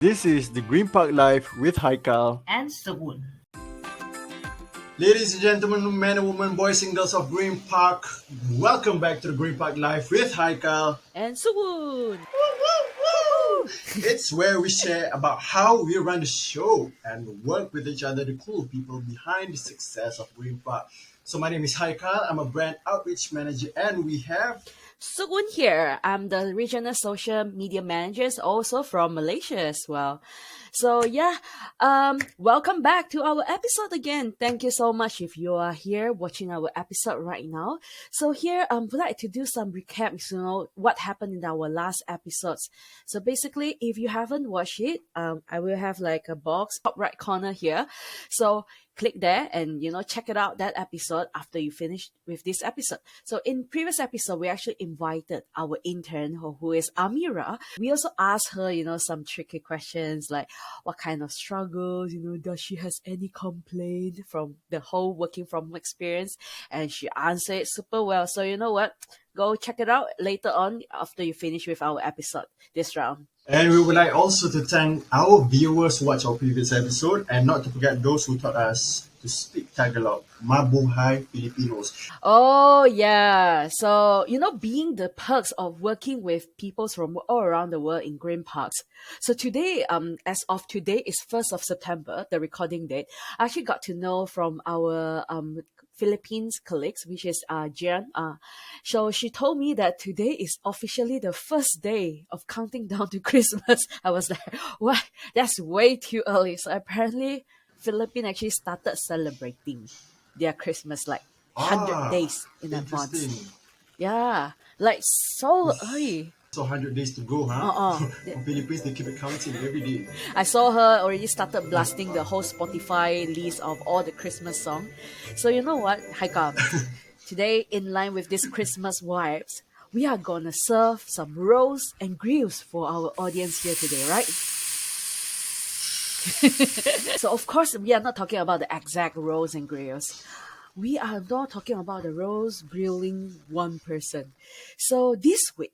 This is the Green Park Life with Haikal and Suk Voon. Ladies and gentlemen, men and women, boys and girls of Green Park, welcome back to the Green Park Life with Haikal. And Suk Voon. It's where we share about how we run the show and work with each other, the cool people behind the success of Green Park. So my name is Haikal. I'm a brand outreach manager, and we have Suk Voon here. I'm the regional social media manager, also from Malaysia as well. So welcome back to our episode again. Thank you so much if you are here watching our episode right now. So here, we'd like to do some recaps, what happened in our last episodes. So basically, if you haven't watched it, I will have like a box top right corner here. So click there and check it out, that episode, after you finish with this episode. So in previous episode, we actually invited our intern who is Amira. We also asked her some tricky questions like what kind of struggles, does she has any complaint from the whole working from home experience, and she answered it super well. So you know what, go check it out later on after you finish with our episode this round. And we would like also to thank our viewers who watched our previous episode, and not to forget those who taught us to speak Tagalog. Mabuhay Filipinos. Oh, yeah. So, being the perks of working with people from all around the world in Green Parks. So today, as of today is 1st of September, the recording date. I actually got to know from our Philippines colleagues, which is Jian. So she told me that today is officially the first day of counting down to Christmas. I was like, what? That's way too early. So apparently, Philippines actually started celebrating their Christmas like 100 days in advance. Interesting. Yeah, like so early. So 100 days to go, huh? In Philippines, they keep it counting every day. I saw her already started blasting the whole Spotify list of all the Christmas songs. So you know what, Haikal? Today, in line with this Christmas vibes, we are gonna serve some roast and grills for our audience here today, right? So of course, we are not talking about the exact roast and grills. We are not talking about the roast grilling one person. So this week,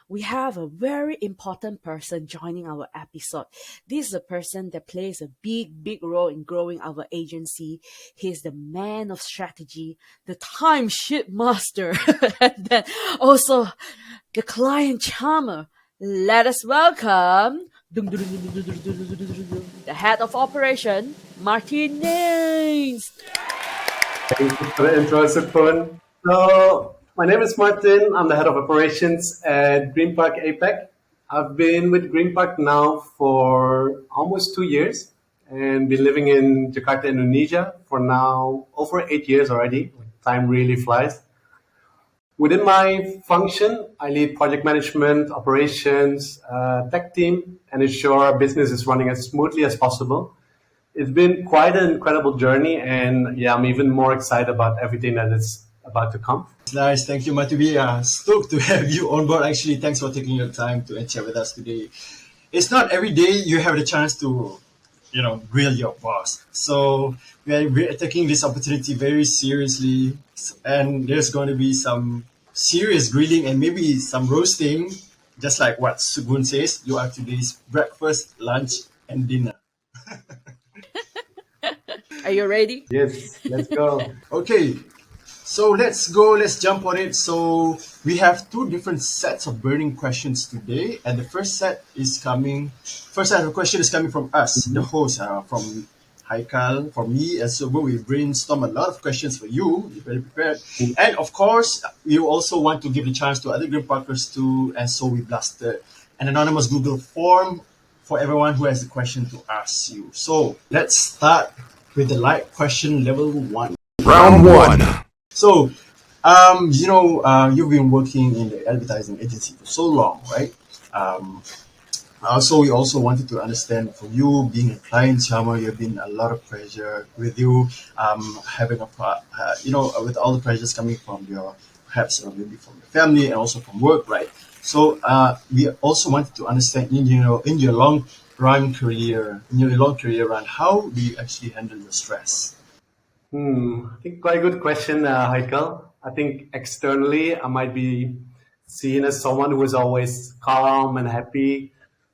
we have a very important person joining our episode. This is a person that plays a big role in growing our agency. He's the man of strategy, the time shit master, and then also the client charmer. Let us welcome the head of operation, Martin Niens. Thank you for the intro, Suk Voon. So, my name is Martin. I'm the head of operations at GREENPARK APAC. I've been with GREENPARK now for almost 2 years and been living in Jakarta, Indonesia for now over 8 years already. Time really flies. Within my function, I lead project management, operations, tech team, and ensure our business is running as smoothly as possible. It's been quite an incredible journey, and I'm even more excited about everything that is about to come. It's nice. Thank you, Matubi. Stoked to have you on board. Actually, thanks for taking your time to chat with us today. It's not every day you have the chance to, grill your boss. So we're taking this opportunity very seriously, and there's going to be some serious grilling and maybe some roasting, just like what Suk Voon says. You are today's breakfast, lunch, and dinner. Are you ready? Yes, let's go. Okay, so let's go. Let's jump on it. So we have two different sets of burning questions today, and the first set of question is coming from us, the host, from Haikal, from me, and so we brainstorm a lot of questions for you. Be very prepared, and of course, we also want to give the chance to other Green Parkers too, and so we blasted an anonymous Google form for everyone who has a question to ask you. So let's start with the light question level 1. Round 1. So, you've been working in the advertising agency for so long, right? So we also wanted to understand, for you being a client charmer, you've been a lot of pressure with you, having with all the pressures coming from perhaps maybe from your family and also from work, right? So we also wanted to understand, in your long career run, how do you actually handle your stress? I think quite a good question, Haikal. I think externally, I might be seen as someone who is always calm and happy,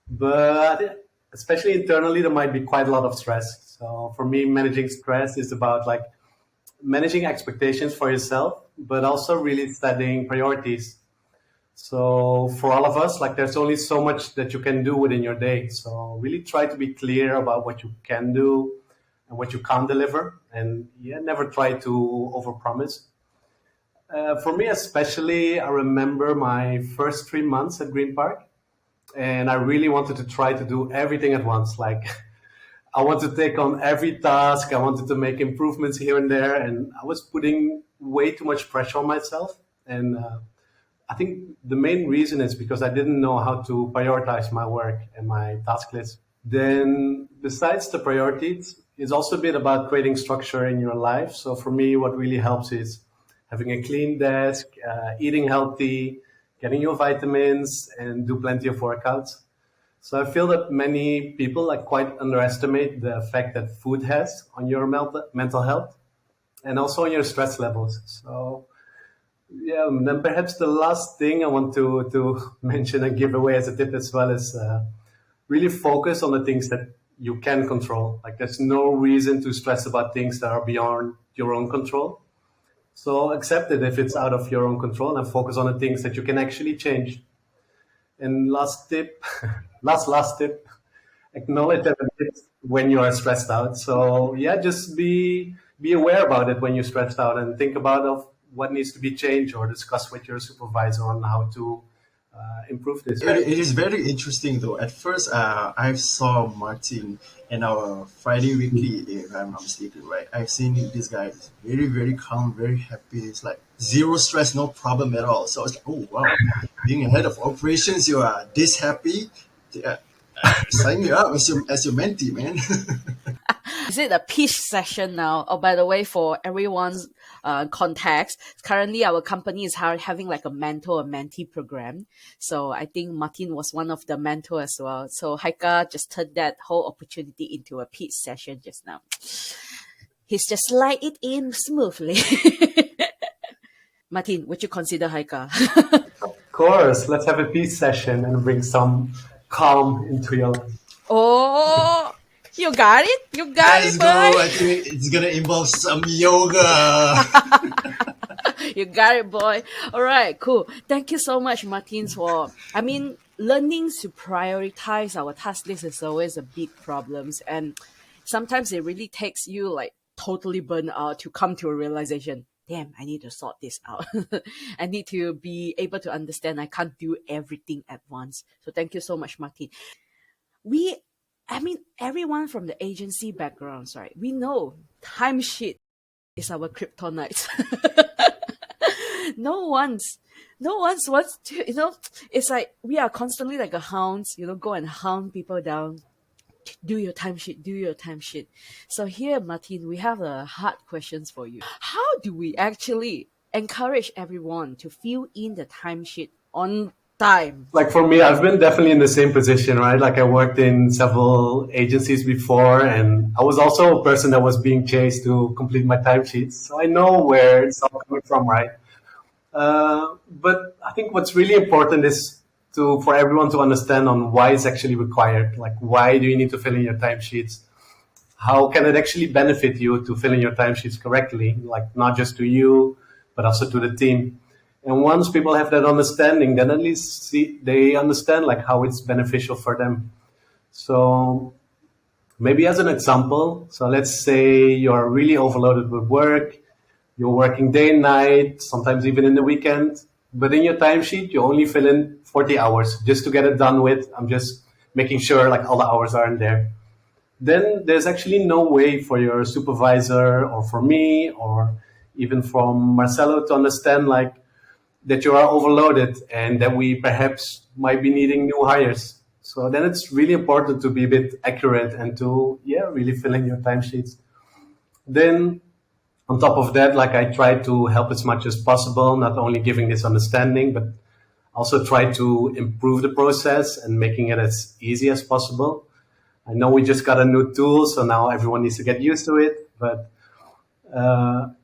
but especially internally, there might be quite a lot of stress. So for me, managing stress is about like managing expectations for yourself, but also really setting priorities. So for all of us, like there's only so much that you can do within your day. So really try to be clear about what you can do and what you can't deliver, and yeah, never try to overpromise. For me, especially, I remember my first 3 months at Green Park, and I really wanted to try to do everything at once. Like I wanted to take on every task. I wanted to make improvements here and there, and I was putting way too much pressure on myself. And I think the main reason is because I didn't know how to prioritize my work and my task list. Then, besides the priorities, it's also a bit about creating structure in your life. So, for me, what really helps is having a clean desk, eating healthy, getting your vitamins, and do plenty of workouts. So, I feel that many people like quite underestimate the effect that food has on your mental health and also on your stress levels. So, yeah, and then perhaps the last thing I want to mention and give away as a tip as well is really focus on the things that you can control. Like there's no reason to stress about things that are beyond your own control. So accept it if it's out of your own control and focus on the things that you can actually change. And last tip, last tip, acknowledge that it's when you are stressed out. So yeah, just be aware about it when you're stressed out and think about of what needs to be changed or discuss with your supervisor on how to improve this. It is very interesting though. At first, I saw Martin in our Friday weekly, if I'm not mistaken, right? I've seen this guy is very, very calm, very happy. It's like zero stress, no problem at all. So I was like, oh wow, being a head of operations, you are this happy. Yeah, sign me up as your mentee, man. Is it a pitch session now? Oh, by the way, for everyone's context, currently our company is having like a mentor and mentee program. So I think Martin was one of the mentors as well. So Haika just turned that whole opportunity into a pitch session just now. He's just slide it in smoothly. Martin, would you consider Haika? Of course, let's have a peace session and bring some calm into your life. Oh, you got it? You got Let's it, go. I boy. think it's gonna involve some yoga. You got it, boy. All right, cool. Thank you so much, Martins, for, I mean, learning to prioritize our task list is always a big problem. And sometimes it really takes you like totally burn out to come to a realization. Damn, I need to sort this out. I need to be able to understand I can't do everything at once. So thank you so much, Martin. I mean, everyone from the agency backgrounds, right? We know timesheet is our kryptonite. no one's no one's wants to, it's like we are constantly like a hounds, go and hound people down. Do your timesheet, do your timesheet. So here, Martin, we have the hard questions for you. How do we actually encourage everyone to fill in the timesheet on time? Like for me, I've been definitely in the same position, right? Like I worked in several agencies before, and I was also a person that was being chased to complete my timesheets. So I know where it's all coming from, right? But I think what's really important is for everyone to understand on why it's actually required. Like, why do you need to fill in your timesheets? How can it actually benefit you to fill in your timesheets correctly? Like, not just to you, but also to the team. And once people have that understanding, then at least they understand like how it's beneficial for them. So maybe as an example, so let's say you're really overloaded with work, you're working day and night, sometimes even in the weekend, but in your timesheet, you only fill in 40 hours just to get it done with. I'm just making sure like all the hours are in there. Then there's actually no way for your supervisor or for me or even from Marcelo to understand like that you are overloaded and that we perhaps might be needing new hires. So then it's really important to be a bit accurate and to, really fill in your timesheets. Then on top of that, like I try to help as much as possible, not only giving this understanding, but also try to improve the process and making it as easy as possible. I know we just got a new tool, so now everyone needs to get used to it, but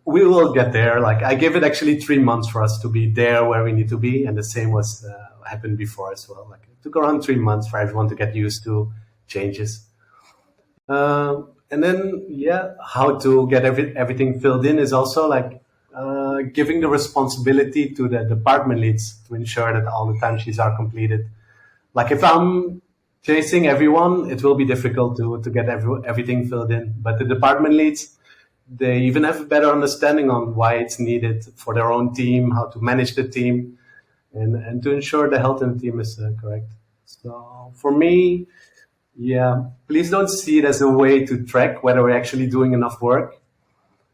we will get there. Like I give it actually 3 months for us to be there where we need to be, and the same was happened before as well. Like it took around 3 months for everyone to get used to changes. And then, yeah, how to get everything filled in is also like giving the responsibility to the department leads to ensure that all the timesheets are completed. Like if I'm chasing everyone, it will be difficult to get everything filled in. But the department leads, they even have a better understanding on why it's needed for their own team, how to manage the team, and to ensure the health in the team is correct. So for me, yeah, please don't see it as a way to track whether we're actually doing enough work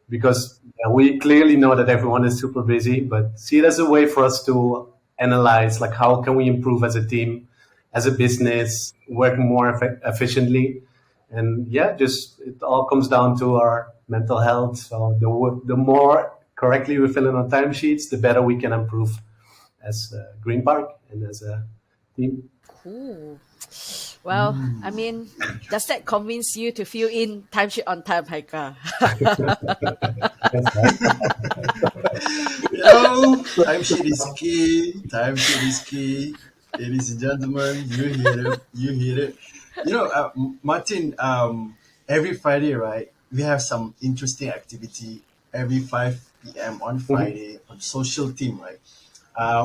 because we clearly know that everyone is super busy, but see it as a way for us to analyze like how can we improve as a team, as a business, work more efficiently, and yeah, just it all comes down to our mental health. So the more correctly we fill in our timesheets, the better we can improve as Green Park and as a team. Cool. Well, I mean, does that convince you to fill in timesheet on time, Haika? That's right. Timesheet is key. Timesheet is key. Ladies and gentlemen, you hear it. You hear it. Martin, every Friday, right, we have some interesting activity every 5 p.m. on Mhm. Friday on social team, right?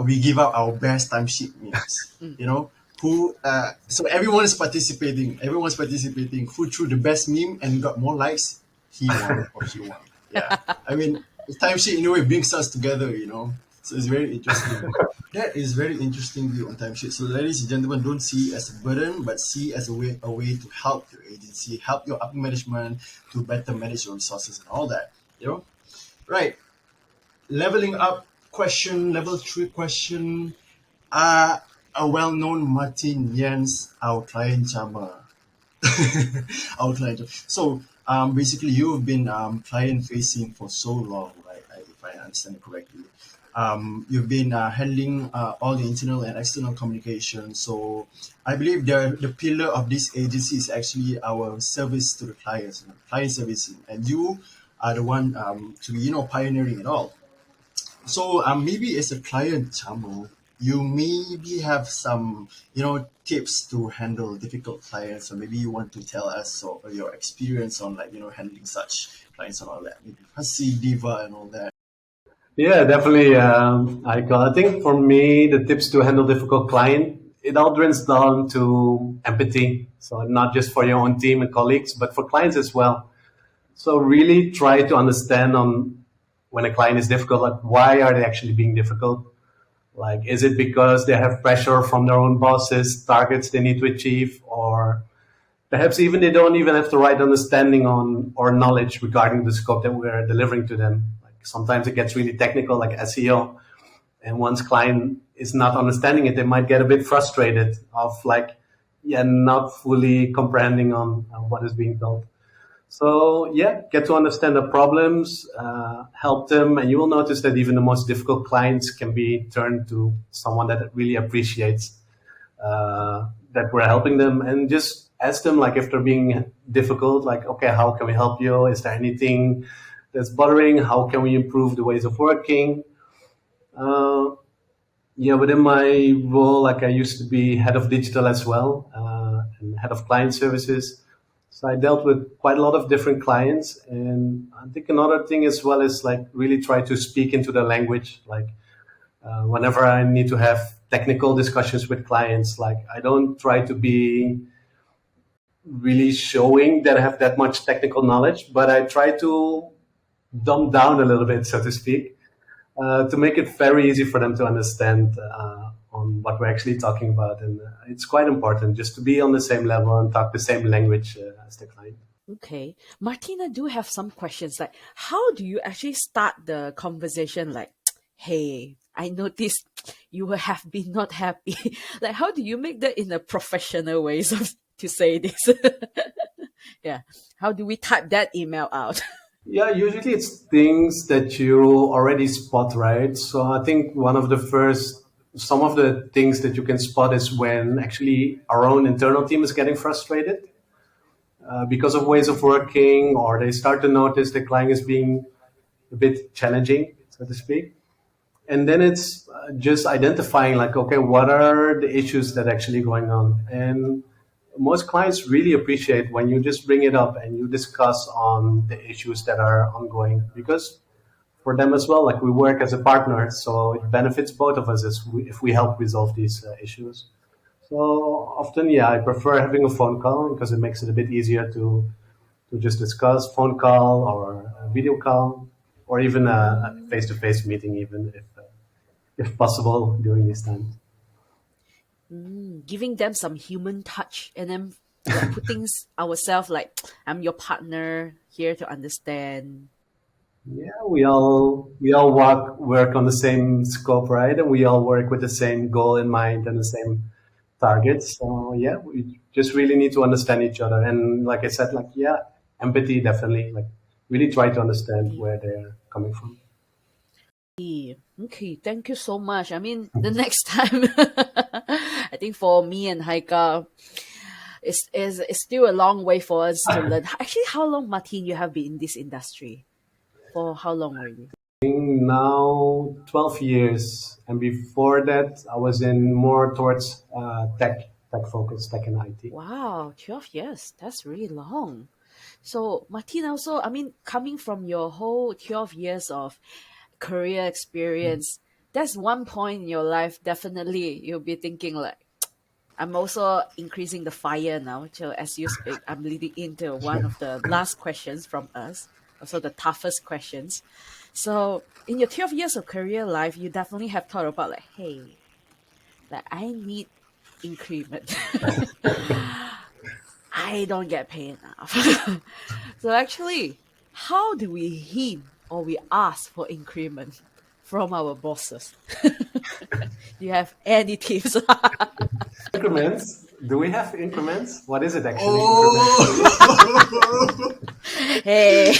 We give out our best timesheet memes. You know, so everyone is participating. Everyone's participating. Who threw the best meme and got more likes, he won or she won. Yeah. I mean, the timesheet in a way brings us together, you know. So it's very interesting. That is very interesting view on timesheet. So ladies and gentlemen, don't see it as a burden, but see it as a way to help your agency, help your upper management to better manage your resources and all that. You know? Right. Leveling up question, level three question. A well-known Martin Niens, our client Chama. Our client. So basically, you've been client facing for so long, right? If I understand it correctly. You've been handling all the internal and external communication. So I believe the pillar of this agency is actually our service to the clients, client servicing, and you are the one to be pioneering it all. So maybe as a client, Chamu, you maybe have some tips to handle difficult clients, or maybe you want to tell us or your experience on like handling such clients and all that. Maybe Hussy, Diva, and all that. Yeah, definitely. I think for me, the tips to handle difficult client, it all drains down to empathy. So not just for your own team and colleagues, but for clients as well. So really try to understand on when a client is difficult, like why are they actually being difficult? Like, is it because they have pressure from their own bosses, targets they need to achieve, or perhaps even they don't even have the right understanding on or knowledge regarding the scope that we're delivering to them. Like sometimes it gets really technical, like SEO, and once client is not understanding it, they might get a bit frustrated of like, yeah, not fully comprehending on what is being told. So yeah, get to understand the problems, help them, and you will notice that even the most difficult clients can be turned to someone that really appreciates that we're helping them, and just ask them like if they're being difficult, like okay, how can we help you? Is there anything that's bothering? How can we improve the ways of working? Uh, yeah, within my role, like I used to be head of digital as well, and head of client services. So I dealt with quite a lot of different clients, and I think another thing as well is like really try to speak into the language. Like whenever I need to have technical discussions with clients, like I don't try to be really showing that I have that much technical knowledge, but I try to dumb down a little bit, so to speak, to make it very easy for them to understand on what we're actually talking about. And it's quite important just to be on the same level and talk the same language as the client. Okay. Martina, do have some questions like how do you actually start the conversation like, hey, I noticed you have been not happy. Like how do you make that in a professional way so to say this? Yeah. How do we type that email out? Yeah, usually it's things that you already spot, right? So I think some of the things that you can spot is when actually our own internal team is getting frustrated because of ways of working, or they start to notice the client is being a bit challenging, so to speak. And then it's just identifying like, okay, what are the issues that are actually going on? And most clients really appreciate when you just bring it up and you discuss on the issues that are ongoing, because for them as well, like we work as a partner, so it benefits both of us if we help resolve these issues. So often, yeah, I prefer having a phone call because it makes it a bit easier to just discuss phone call or a video call or even a Mm, face-to-face meeting, even if possible during these times. giving them some human touch and then like putting ourselves like I'm your partner here to understand. Yeah, we all work on the same scope, right? And we all work with the same goal in mind and the same targets. So yeah, we just really need to understand each other. And like I said, like yeah, empathy definitely. Like really try to understand where they're coming from. Okay, thank you so much. I mean, the next time, I think for me and Haika, it's still a long way for us to learn. Actually, how long, Martin, you have been in this industry? For how long already? Now 12 years, and before that, I was in more towards tech focus, tech and IT. Wow, 12 years. That's really long. So, Martin, also, I mean, coming from your whole 12 years of career experience, that's one point in your life, definitely you'll be thinking like, I'm also increasing the fire now. So as you speak, I'm leading into one of the last questions from us, also the toughest questions. So in your 12 years of career life, you definitely have thought about like, hey, like I need increment. I don't get paid enough. So actually, how do we hint or we ask for increment from our bosses? Do you have any tips? Increments? Do we have increments? What is it actually, increments for you? Oh, Hey.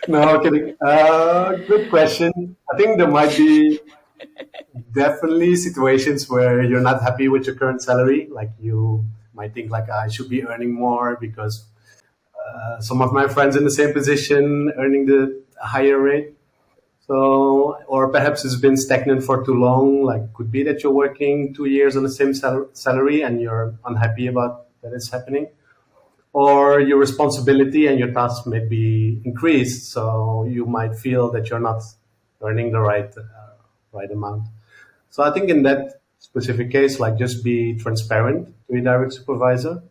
No, kidding. Good question. I think there might be definitely situations where you're not happy with your current salary. Like you might think like I should be earning more because some of my friends in the same position earning the higher rate. So, or perhaps it's been stagnant for too long. Like could be that you're working 2 years on the same salary and you're unhappy about that it's happening, or your responsibility and your tasks may be increased, so you might feel that you're not earning the right amount. So I think in that specific case, like just be transparent to your direct supervisor,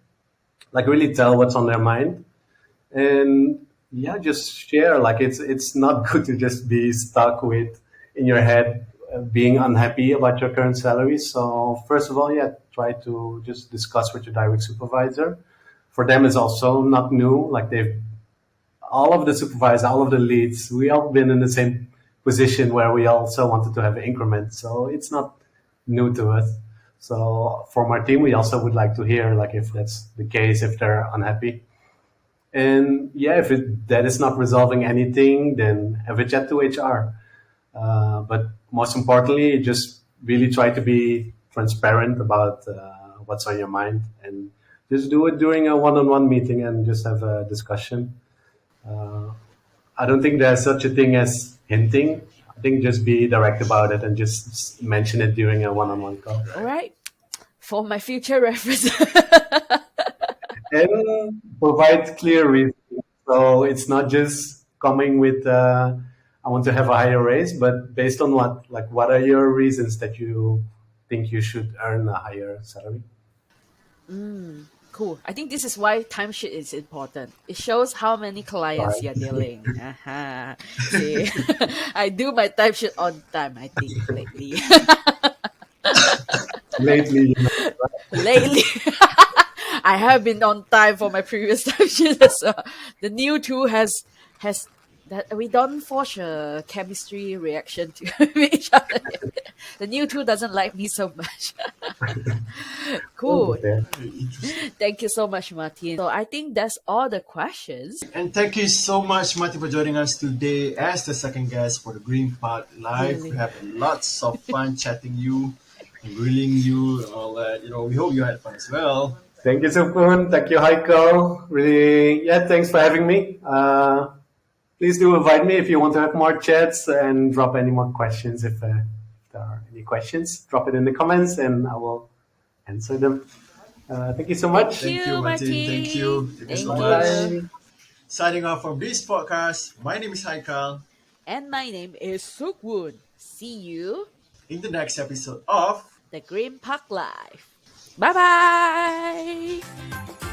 like really tell what's on their mind, and yeah, just share. Like it's not good to just be stuck with in your head being unhappy about your current salary. So first of all, yeah, try to just discuss with your direct supervisor. For them, it's also not new. Like they've all of the supervisors, all of the leads, we all been in the same position where we also wanted to have an increment. So it's not new to us. So from our team, we also would like to hear like if that's the case, if they're unhappy. And yeah, that is not resolving anything, then have a chat to HR. But most importantly, just really try to be transparent about what's on your mind, and just do it during a one-on-one meeting and just have a discussion. I don't think there's such a thing as hinting. I think just be direct about it and just mention it during a one-on-one call. All right. For my future reference. And provide clear reasons. So it's not just coming with I want to have a higher raise, but based on what? Like what are your reasons that you think you should earn a higher salary? Cool. I think this is why timesheet is important. It shows how many clients Right. you're dealing. Aha. See, I do my timesheet on time, I think, lately. Lately, Lately. I have been on time for my previous timesheet as well. The new tool has that we don't force a chemistry reaction to each other. The new tool doesn't like me so much. Cool. okay. interesting. Thank you so much, Martin. So I think that's all the questions. And thank you so much, Mati, for joining us today as the second guest for the Green Park Live. We Really. have lots of fun chatting you and grilling you and all that. We hope you had fun as well. Thank you, Suk Voon. Thank you, Haiqal. Really, yeah, thanks for having me. Please do invite me if you want to have more chats and drop any more questions. If there are any questions, drop it in the comments and I will answer them. Thank you so Thank much. Thank you, you, Martin. Thank Martin. you. Thank you so Thank much. you. Bye. Signing off from this podcast. My name is Haikal. And my name is Suk Woon. See you In the next episode of the Green Park Life. Bye bye.